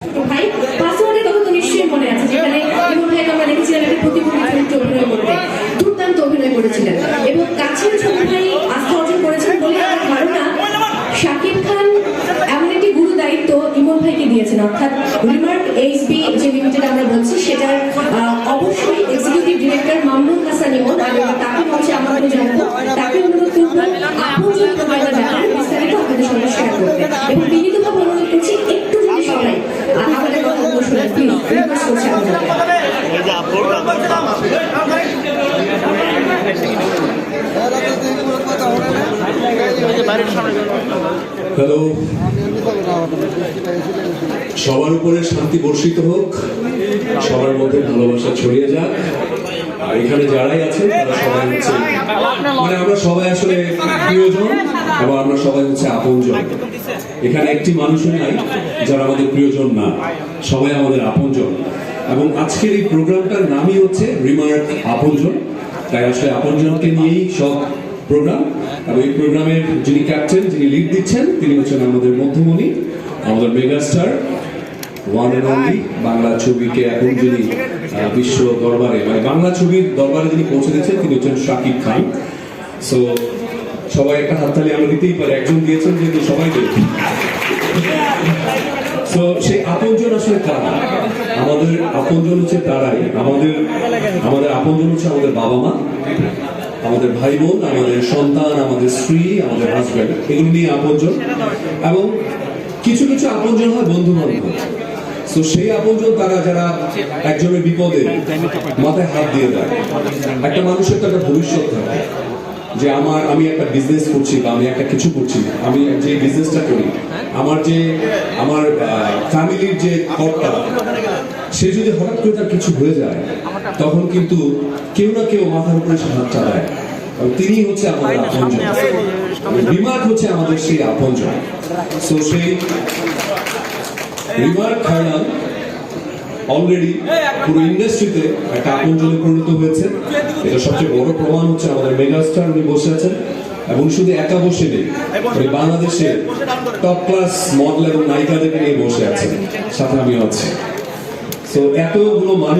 ভাই পাসওয়ার্ডের কথা তো নিশ্চয়ই মনে আছে, যেখানে ইমন ভাইকে আমরা দেখেছিলাম একটা প্রতিকূল চরিত্রে অভিনয় করতে, দুর্দান্ত অভিনয় করেছিলেন এবং কাছের ছোট ভাই আস্থা অর্জন করেছেন বলে আমার ধারণা শাকিব খান এমন একটি গুরু দায়িত্ব ইমন ভাইকে দিয়েছেন, অর্থাৎ রিমার্ক এইচবি যে লিমিটেড আমরা বলছি সেটার অবশ্যই এক্সিকিউটিভ ডিরেক্টর মামুনুল হাসান ইমন, আমি তাকে হচ্ছে আমাদের জানাবো, তাকে অনুরোধ করবো আপনজন প্রোভাইডার ব্যাপারে বিস্তারিত আপনাদের সঙ্গে শেয়ার করতে এবং বিনীতভাবে অনুরোধ করছি একটু যদি সবাই আমাদের কথাগুলো শুনে প্লিজ রিকোয়েস্ট করছি আপনাদের। হ্যালো, সবার উপরে শান্তি বর্ষিত হোক, সবার মধ্যে ভালোবাসা ছড়িয়ে যাক। আর এখানে যারাই আছেন তারা সবাই হচ্ছে মানে আমরা সবাই আসলে প্রিয়জন এবং আমরা সবাই হচ্ছে আপনজন। এখানে একটি মানুষও নাই যারা আমাদের প্রিয়জন না, সবাই আমাদের আপনজন। এবং আজকের এই প্রোগ্রামটার নামই হচ্ছে রিমার্ক আপনজন, তাই আসলে আপনজনকে নিয়েই সব প্রোগ্রাম। এবং এই প্রোগ্রামের যিনি ক্যাপ্টেন, যিনি লিড দিচ্ছেন, তিনি হচ্ছেন আমাদের মধ্যমণি, আমাদের megastar, one and only, Bangla ছবিকে এখন যিনি বিশ্ব দরবারে মানে বাংলা ছবির দরবারে যিনি পৌঁছে দিচ্ছেন তিনি হচ্ছেন শাকিব খান। সো সবাই একটা হাততালি আমরা দিতেই পারি, একজন দিয়েছেন যেহেতু সবাই দেয়। সো সেই আপনজন আসলে কারা? আমাদের আপনজন হচ্ছে তারাই, আমাদের আপনজন হচ্ছে আমাদের বাবা মা, আমাদের ভাই বোন, আমাদের সন্তান, আমাদের স্ত্রী, আমাদের হাজব্যান্ড, এগুলো নিয়ে আপনজন। এবং কিছু কিছু আপনজন হয় বন্ধু বান্ধব। তো সেই আপনজন তারা যারা একজনের বিপদে মাথায় হাত দিয়ে দেয়। একটা মানুষের তো একটা ভবিষ্যৎ থাকে যে আমি একটা বিজনেস করছি বা আমি একটা কিছু করছি, আমি যে বিজনেসটা করি, আমার ফ্যামিলির যে কর্তা, সে যদি হঠাৎ করে তার কিছু হয়ে যায় তখন কিন্তু কেউ না কেউ মাথার উপরে হাত চালায়। তিনি হচ্ছে আমাদের আপনজন, রিমার্ক হচ্ছে আমাদের সেই আপনজন। সো সেই রিমার্ক খায়রান অলরেডি পুরো ইন্ডাস্ট্রিতে একটা আপনজনে পরিণত হয়েছে। এটা সবচেয়ে বড় প্রমাণ হচ্ছে আমাদের মেগাস্টার, উনি বসে আছেন এবং শুধু একা বসে নেই, বাংলাদেশের টপ ক্লাস মডেল এবং নায়িকাদেরকে নিয়ে বসে আছেন, সাথে আমিও আছি। সো এতগুলো মানুষ